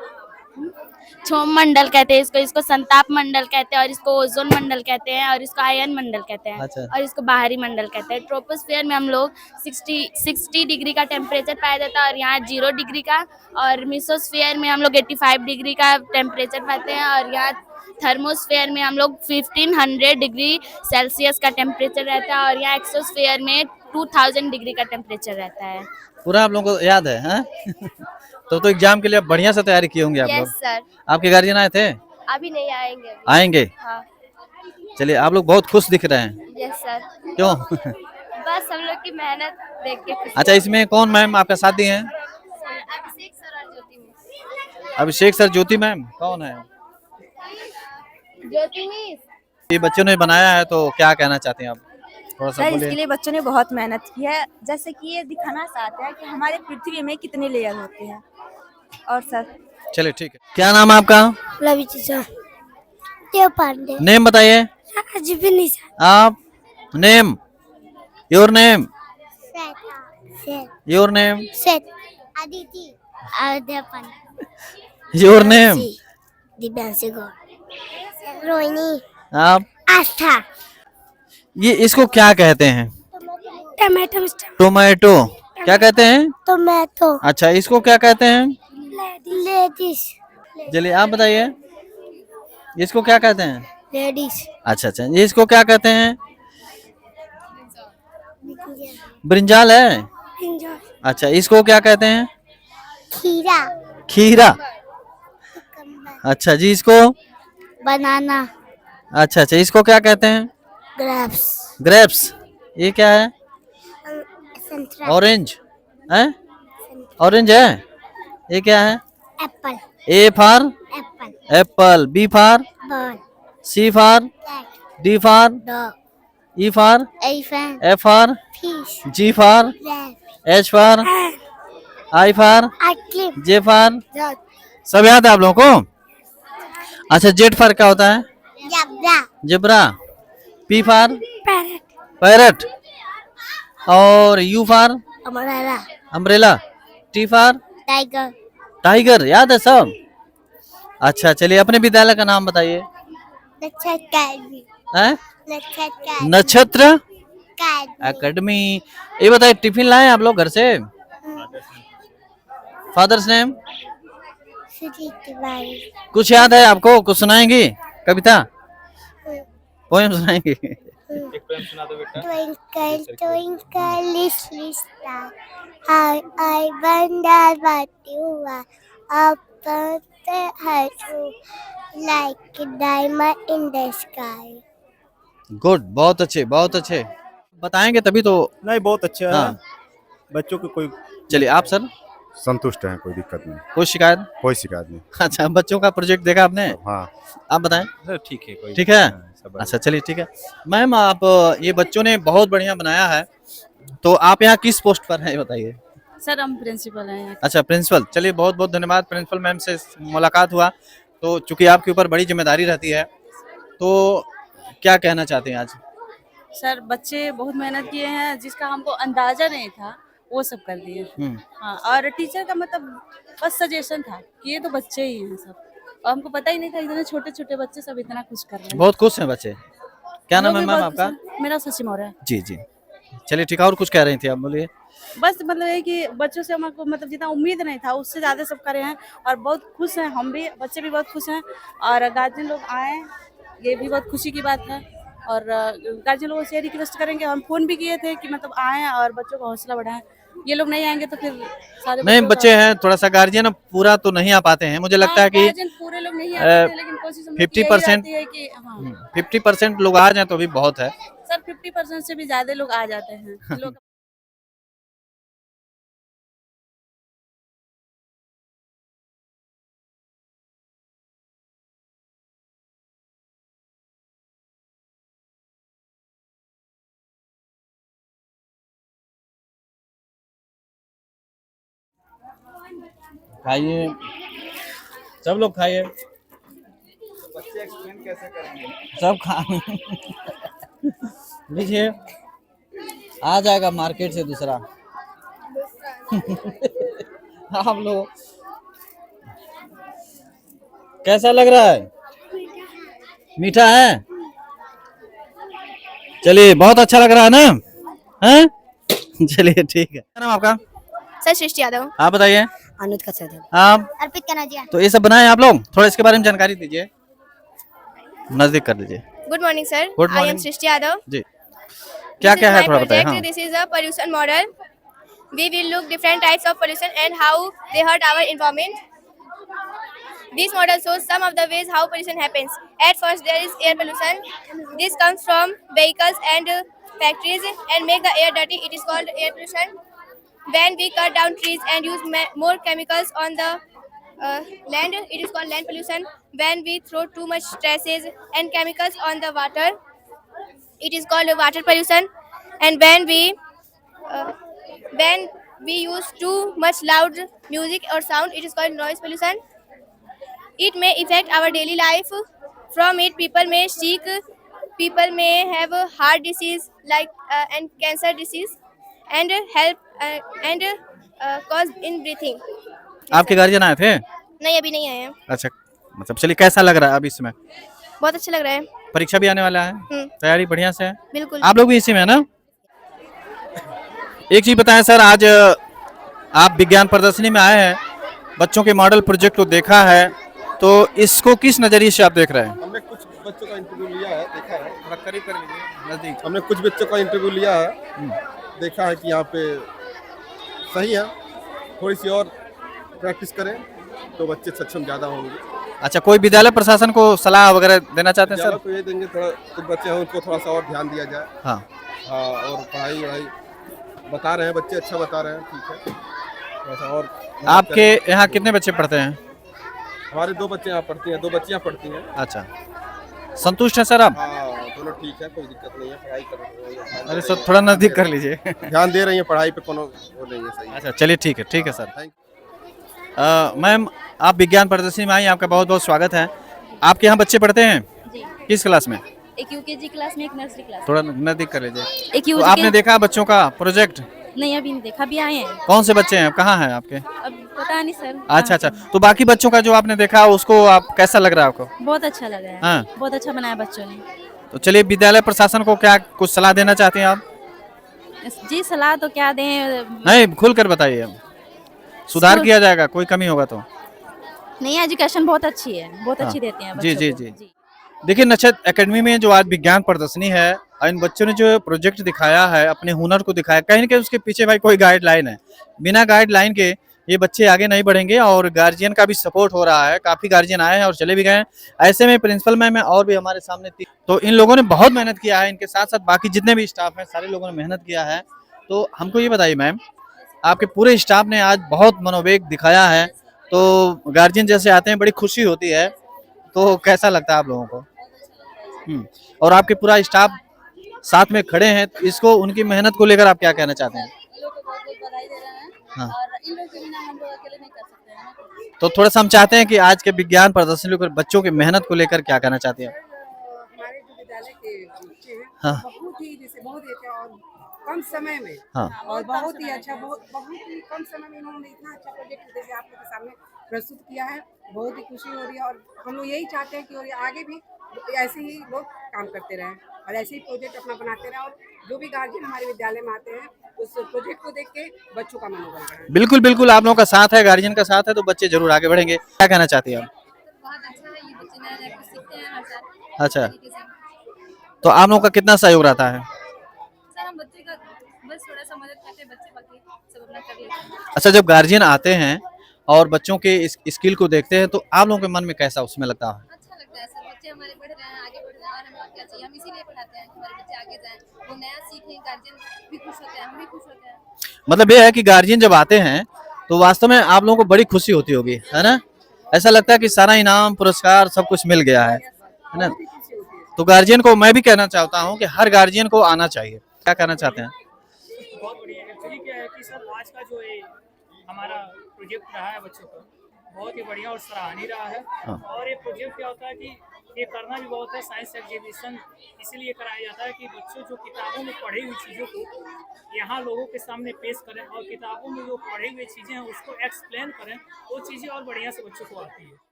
क्षोभ मंडल कहते हैं इसको संताप मंडल कहते हैं, और इसको ओजोन मंडल कहते हैं, और इसको आयन मंडल कहते हैं। अच्छा। और इसको बाहरी मंडल कहते हैं। ट्रोपोस्फेयर में हम लोग 60 डिग्री का टेम्परेचर पाया जाता है, और यहाँ 0 डिग्री का। और मेसोस्फेयर में हम लोग 85 डिग्री का टेम्परेचर पाते हैं, और यहाँ थर्मोस्फेयर में हम लोग 1500 डिग्री सेल्सियस का टेम्परेचर रहता है, और यहाँ एक्सोस्फेयर में 2000 डिग्री का टेम्परेचर रहता है। पूरा आप लोगों को याद है? हाँ? तो एग्जाम के लिए बढ़िया से तैयारी किए होंगे आप लोग। Yes sir. आपके गार्जियन आए थे? अभी नहीं आएंगे। आएंगे? हाँ। चलिए, आप लोग बहुत खुश दिख रहे हैं। Yes sir. क्यों? बस हम लोग की मेहनत देख के खुश। अच्छा, इसमें कौन मैम आपका साथ दिए हैं? अभिषेक सर और ज्योति मिस। अभिषेक सर, ज्योति मैम कौन है? ज्योति मिस। ये बच्चों ने बनाया है, तो क्या कहना चाहते हैं आप? थोड़ा सा सर, बोलिए। इसके लिए बच्चों ने बहुत मेहनत की है। जैसे कि ये दिखाना चाहते हैं कि हमारे पृथ्वी में कितने लेयर होते हैं। और सर, चलिए ठीक है। क्या नाम है आपका? देव पांडे। नेम बताइए। आप? Name? Your name? Your name? Aditi. Dev Pandey. Your name? Divyanshi Gaur. Rohini. आप? आस्था। ये इसको क्या कहते हैं? टमाटो। टोमेटो। क्या कहते हैं? टोमेटो। अच्छा, इसको क्या कहते हैं? लेडीज। चलिए, आप बताइए, इसको क्या कहते हैं? लेडीज। अच्छा अच्छा, ये इसको क्या कहते हैं? ब्रिंजाल है? अच्छा, इसको क्या कहते हैं? खीरा। खीरा। अच्छा जी, इसको? बनाना। अच्छा अच्छा, इसको क्या कहते हैं? ग्रेप्स। ग्रेप्स। ये क्या है? संतरा। ऑरेंज है? ऑरेंज है? ये क्या है? Apple. A for? Apple. Apple. B for? Ball. C for? Cat. D for? Dog. E for? Elephant. F for? Fish. G for? Rat. H for? I for? Ice cream. J for? सब याद है आप लोगों को? अच्छा, जेड फॉर क्या होता है? Zebra. Zebra. P for? Parrot. Parrot. और U for? Umbrella. Umbrella. T for? Tiger. Tiger. याद है सब? अच्छा, चलिए, अपने विद्यालय का नाम बताइए। नक्षत्र एकेडमी। ये बताइए, टिफिन लाए आप लोग घर से? Father's name? कुछ याद है आपको? कुछ सुनाएंगी? कविता, पोएम सुनाएंगी? एक पोएम सुना दो बेटा। Twinkle, twinkle, little star, how I wonder what you are. Up the high, like a diamond in the sky. Good, बहुत अच्छे, बहुत अच्छे। बताएंगे तभी तो। नहीं, बहुत अच्छा है। हाँ। बच्चों को कोई चलिए, आप सर? संतुष्ट है, कोई दिक्कत नहीं। कोई शिकायत? कोई शिकायत नहीं। अच्छा, बच्चों का प्रोजेक्ट देखा आपने? हाँ। आप बताएं। सर ठीक है, कोई ठीक है? अच्छा बढ़िया। अच्छा चलिए ठीक है। मैम आप ये बच्चों ने बहुत बढ़िया बनाया है, तो आप यहाँ किस पोस्ट पर हैं ये बताइए। सर हम प्रिंसिपल हैं। अच्छा प्रिंसिपल, चलिए बहुत बहुत धन्यवाद। प्रिंसिपल मैम से मुलाकात हुआ, तो चूंकि आपके ऊपर बड़ी जिम्मेदारी रहती है, तो क्या कहना चाहते हैं आज। सर बच्चे बहुत मेहनत किए हैं, जिसका हमको अंदाजा नहीं था वो सब कर दिए। हाँ, और टीचर का मतलब बस सजेशन था कि ये तो बच्चे ही हैं सब, और हमको पता ही नहीं था इतने छोटे छोटे बच्चे सब इतना कुछ कर रहे हैं। बहुत खुश हैं बच्चे। क्या नाम लोग है भी मैम बहुत आपका। खुश हैं। मेरा सचिन मौर्य है। जी जी चलिए ठीक है, और कुछ कह रही थी आप, बोलिए। बस मतलब ये कि बच्चों से हमको मतलब जितना उम्मीद नहीं था उससे ज्यादा सब करे हैं, और बहुत खुश हैं हम भी, बच्चे भी बहुत खुश हैं, और गार्जियन लोग आए ये भी बहुत खुशी की बात है। और गार्जियन लोगों से रिक्वेस्ट करेंगे, हम फोन भी किए थे कि मतलब आए और बच्चों का हौसला बढ़ाएं, ये लोग नहीं आएंगे तो फिर सारे नहीं बच्चे हैं, थोड़ा सा गार्जियन पूरा तो नहीं आ पाते हैं, मुझे लगता है कि गार्जियन पूरे लोग नहीं आते हैं, लेकिन कोशिश हम लोग की यही 50% रहती है कि हाँ 50% लोग आ जाएं तो भी बहुत है। सर 50% से भी ज्यादा लोग आ जाते हैं लोग। खाइए, सब लोग खाइए, बच्चे एक्सप्लेन कैसे करेंगे। सब खा लीजिए, आ जाएगा मार्केट से दूसरा। आप लोग कैसा लग रहा है, मीठा है। चलिए बहुत अच्छा लग रहा है ना, हैं? चलिए ठीक है। क्या नाम आपका। सर सृष्टि यादव। आप बताइए। अनुज का सर। आप अर्पित कनाजिया। तो ये सब बनाए आप लोग, थोड़ा इसके बारे में जानकारी दीजिए, नजदीक कर लीजिए। Good morning, sir. Good I am morning. Srishti Yadav. जी क्या क्या है थोड़ा बताइए। हाँ This is a pollution model. We will look different types of pollution and how they hurt our environment. This model shows some of the ways how pollution happens. At first, there is air pollution. This comes from vehicles and factories and make the air dirty. It is called air pollution. When we cut down trees and use more chemicals on the land, it is called land pollution. When we throw too much stresses and chemicals on the water, it is called water pollution. And when we use too much loud music or sound, it is called noise pollution. It may affect our daily life. From it, people may sick, people may have a heart disease like and cancer disease, and cause in breathing. आपके गार्जियन आए थे। नहीं अभी नहीं आए हैं। अच्छा मतलब चलिए, कैसा लग रहा है अब इसमें। बहुत अच्छा लग रहा है। परीक्षा भी आने वाला है, तैयारी बढ़िया से है। बिल्कुल। आप लोग भी इसी में है ना। एक चीज बताएं सर, आज आप विज्ञान प्रदर्शनी में आए हैं, बच्चों के मॉडल प्रोजेक्ट को देखा है, तो इसको किस नजरिए से आप देख रहे हैं। हमने कुछ बच्चों का इंटरव्यू लिया है, देखा है। थोड़ा करीब कर लीजिए, नजदीक। हमने कुछ बच्चों का इंटरव्यू लिया है, देखा है कि यहाँ पे सही है, थोड़ी सी और प्रैक्टिस करें तो बच्चे सक्षम ज़्यादा होंगे। अच्छा, कोई विद्यालय प्रशासन को सलाह वगैरह देना चाहते हैं सर। तो ये देंगे, थोड़ा कुछ बच्चे हैं उनको थोड़ा सा और ध्यान दिया जाए। हाँ और पढ़ाई बता रहे हैं बच्चे, अच्छा बता रहे हैं, ठीक है, थोड़ा सा और। आपके यहाँ कितने बच्चे पढ़ते हैं। हमारे 2 बच्चे यहाँ पढ़ती हैं, 2 बच्चियाँ पढ़ती हैं। अच्छा, संतुष्ट है सर आप। हाँ दोनों ठीक है, कोई दिक्कत नहीं है, पढ़ाई कर रही है। अरे सर थोड़ा नजदीक कर लीजिए। ध्यान दे रही है पढ़ाई पे, कोनो वो नहीं है, सही है। अच्छा चलिए ठीक है सर। मैम आप विज्ञान प्रदर्शनी में आई, आपका बहुत बहुत स्वागत है। आपके यहाँ बच्चे पढ़ते हैं जी। किस क्लास में। एक यूकेजी क्लास में, एक नर्सरी क्लास। थोड़ा नजदीक कर लीजिए। एक तो आपने देखा बच्चों का प्रोजेक्ट। नहीं अभी नहीं देखा, भी आए हैं। कौन से बच्चे हैं, कहाँ हैं आपके। अब पता नहीं सर। अच्छा, तो बाकी बच्चों का जो आपने देखा उसको आप कैसा लग रहा है आपको। बहुत अच्छा लगा है। हाँ। बहुत अच्छा बनाया बच्चों ने। तो चलिए, विद्यालय प्रशासन को क्या कुछ सलाह देना चाहते हैं आप। जी सलाह तो क्या दें। नहीं खुल कर बताइए, सुधार किया जाएगा, कोई कमी होगा तो। नहीं एजुकेशन बहुत अच्छी है, बहुत अच्छी देते हैं जी बच्चों जी को। जी देखिए, नक्षत्र एकेडमी में जो आज विज्ञान प्रदर्शनी है, इन बच्चों ने जो प्रोजेक्ट दिखाया है, अपने हुनर को दिखाया, कहीं ना कहीं उसके पीछे भाई कोई गाइडलाइन है। बिना गाइडलाइन के ये बच्चे आगे नहीं बढ़ेंगे, और गार्जियन का भी सपोर्ट हो रहा है। काफी गार्जियन आए हैं और चले भी गए हैं। ऐसे में प्रिंसिपल मैम और भी हमारे सामने थी, तो इन लोगों ने बहुत मेहनत किया है। इनके साथ साथ बाकी जितने भी स्टाफ हैं, सारे लोगों ने मेहनत किया है। तो हमको ये बताइए मैम, आपके पूरे स्टाफ ने आज बहुत मनोवेग दिखाया है, तो गार्जियन जैसे आते हैं बड़ी खुशी होती है, तो कैसा लगता है आप लोगों को। और आपके पूरा स्टाफ साथ में खड़े हैं, तो इसको उनकी मेहनत को लेकर आप क्या कहना चाहते हैं? लोग को बहुत-बहुत बधाई दे रहे हैं। हाँ। और इन लोगों के बिना हम लोग अकेले नहीं कर सकते हैं ना। तो थोड़ा सा हम चाहते हैं कि आज के विज्ञान प्रदर्शनी को बच्चों की मेहनत को लेकर क्या कहना चाहते हैं? हमारे जो विद्यालय के बच्चे हैं हाँ। बहुत ही जैसे बहुत ही अच्छा और कम समय में हाँ। और बहुत ही अच्छा बहुत ही कम समय में इन्होंने इतना अच्छा प्रोजेक्ट जैसे आप लोग के सामने प्रस्तुत किया है। बहुत ही खुशी हो रही है और हम लोग यही चाहते हैं कि और आगे भी ऐसे ही लोग काम करते रहें और ऐसे ही प्रोजेक्ट अपना बनाते रहें और जो भी गार्जियन हमारे विद्यालय में आते हैं उस प्रोजेक्ट को देख के बच्चों का मनोबल बढ़े। बिल्कुल बिल्कुल, आप लोगों का साथ है, गार्जियन का साथ है, तो बच्चे जरूर आगे बढ़ेंगे। क्या कहना चाहते हैं आप? बहुत अच्छा है, ये बच्चे नया नया कुछ सीखते हैं हर साल। अच्छा, तो आप लोगों का कितना सहयोग रहता है? सर हम बच्चे का बस थोड़ा सा मदद करते हैं, बच्चे बाकी सब अपना कर लेते हैं। अच्छा, जब गार्जियन आते हैं और बच्चों के इस स्किल को देखते हैं तो आप लोगों के मन में कैसा उसमें लगता है? अच्छा लगता है सर, बच्चे हमारे बढ़ रहे हैं, आगे बढ़ रहे हैं और हमें और क्या चाहिए, हम इसीलिए पढ़ाते हैं कि हमारे बच्चे आगे जाएं, वो नया सीखें, गार्जियन भी खुश होते हैं, हम भी खुश होते हैं। मतलब ये है कि गार्जियन जब आते हैं तो वास्तव में आप लोगों को बड़ी खुशी होती होगी, है ना? ऐसा लगता है कि सारा इनाम पुरस्कार सब कुछ मिल गया है ना? तो गार्जियन को मैं भी कहना चाहता हूँ कि हर गार्जियन को आना चाहिए। क्या कहना चाहते हैं? बहुत बढ़िया। एक्चुअली क्या है कि सर आज का जो ये हमारा प्रोजेक्ट रहा है बच्चों का बहुत ही बढ़िया और सराहनीय रहा है। हाँ। और ये प्रोजेक्ट क्या होता है कि ये करना भी बहुत है, साइंस एग्जीबिशन इसीलिए कराया जाता है कि बच्चों जो किताबों में पढ़ी हुई चीज़ों को यहाँ लोगों के सामने पेश करें और किताबों में जो पढ़ी हुई चीज़ें हैं उसको एक्सप्लेन करें, वो चीज़ें और बढ़िया से बच्चों को आती है।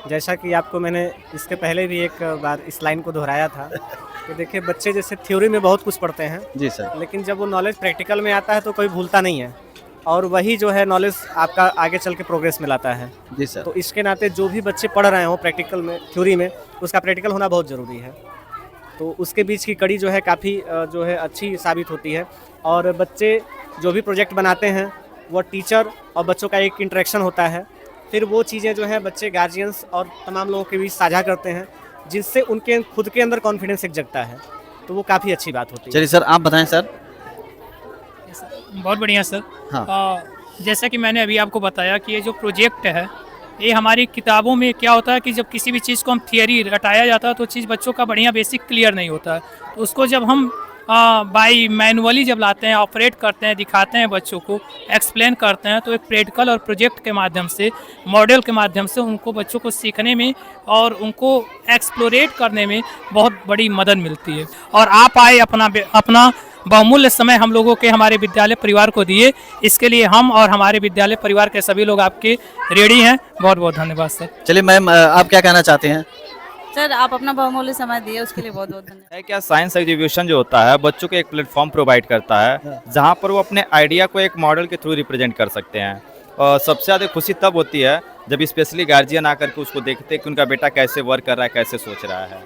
जैसा कि आपको मैंने इसके पहले भी एक बार इस लाइन को दोहराया था कि देखिए बच्चे जैसे थ्योरी में बहुत कुछ पढ़ते हैं जी सर, लेकिन जब वो नॉलेज प्रैक्टिकल में आता है तो कोई भूलता नहीं है और वही जो है नॉलेज आपका आगे चल के प्रोग्रेस में लाता है। जी सर। तो इसके नाते जो भी बच्चे पढ़ रहे हो प्रैक्टिकल में थ्योरी में उसका प्रैक्टिकल होना बहुत ज़रूरी है। तो उसके बीच की कड़ी जो है काफ़ी जो है अच्छी साबित होती है और बच्चे जो भी प्रोजेक्ट बनाते हैं वो टीचर और बच्चों का एक इंटरेक्शन होता है, फिर वो चीज़ें जो है बच्चे गार्जियंस और तमाम लोगों के बीच साझा करते हैं जिससे उनके खुद के अंदर कॉन्फिडेंस एक जगता है, तो वो काफ़ी अच्छी बात होती है। चलिए सर, आप बताएं सर। बहुत बढ़िया सर। हाँ। जैसा कि मैंने अभी आपको बताया कि ये जो प्रोजेक्ट है ये हमारी किताबों में क्या होता है कि जब किसी भी चीज़ को हम थियरी रटाया जाता है तो चीज़ बच्चों का बढ़िया बेसिक क्लियर नहीं होता है, तो उसको जब हम बाई मैनुअली जब लाते हैं, ऑपरेट करते हैं, दिखाते हैं, बच्चों को एक्सप्लेन करते हैं, तो एक प्रैक्टिकल और प्रोजेक्ट के माध्यम से, मॉडल के माध्यम से उनको बच्चों को सीखने में और उनको एक्सप्लोरेट करने में बहुत बड़ी मदद मिलती है। और आप आए अपना बहुमूल्य समय हम लोगों के हमारे विद्यालय परिवार को दिए, इसके लिए हम और हमारे विद्यालय परिवार के सभी लोग आपके रेडी हैं। बहुत बहुत धन्यवाद सर। चलिए मैम, आप क्या कहना चाहते हैं? सर आप अपना बहुमूल्य समय दिए उसके लिए बहुत बहुत धन्यवाद। है क्या, साइंस एग्जीबिशन जो होता है बच्चों को एक प्लेटफॉर्म प्रोवाइड करता है जहां पर वो अपने आइडिया को एक मॉडल के थ्रू रिप्रेजेंट कर सकते हैं। और सबसे ज़्यादा खुशी तब होती है जब स्पेशली गार्जियन आकर के उसको देखते हैं कि उनका बेटा कैसे वर्क कर रहा है, कैसे सोच रहा है।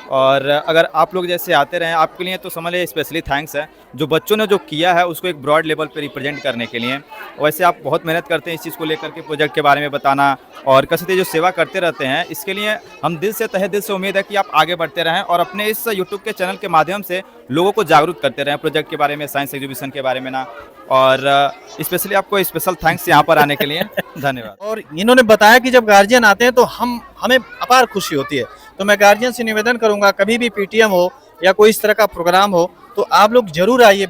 और अगर आप लोग जैसे आते रहें, आपके लिए तो समझ लीजिए स्पेशली थैंक्स है जो बच्चों ने जो किया है उसको एक ब्रॉड लेवल पे रिप्रेजेंट करने के लिए। वैसे आप बहुत मेहनत करते हैं इस चीज़ को लेकर के, प्रोजेक्ट के बारे में बताना और कसरत जो सेवा करते रहते हैं, इसके लिए हम दिल से तहे दिल से उम्मीद है कि आप आगे बढ़ते रहें और अपने इस यूट्यूब के चैनल के माध्यम से लोगों को जागरूक करते रहें प्रोजेक्ट के बारे में, साइंस एग्जीबिशन के बारे में ना। और स्पेशली आपको स्पेशल थैंक्स यहाँ पर आने के लिए, धन्यवाद। और इन्होंने बताया कि जब गार्जियन आते हैं तो हमें अपार खुशी होती है। तो मैं गार्जियन से निवेदन करूंगा, कभी भी पीटीएम हो या कोई इस तरह का प्रोग्राम हो तो आप लोग जरूर आइए।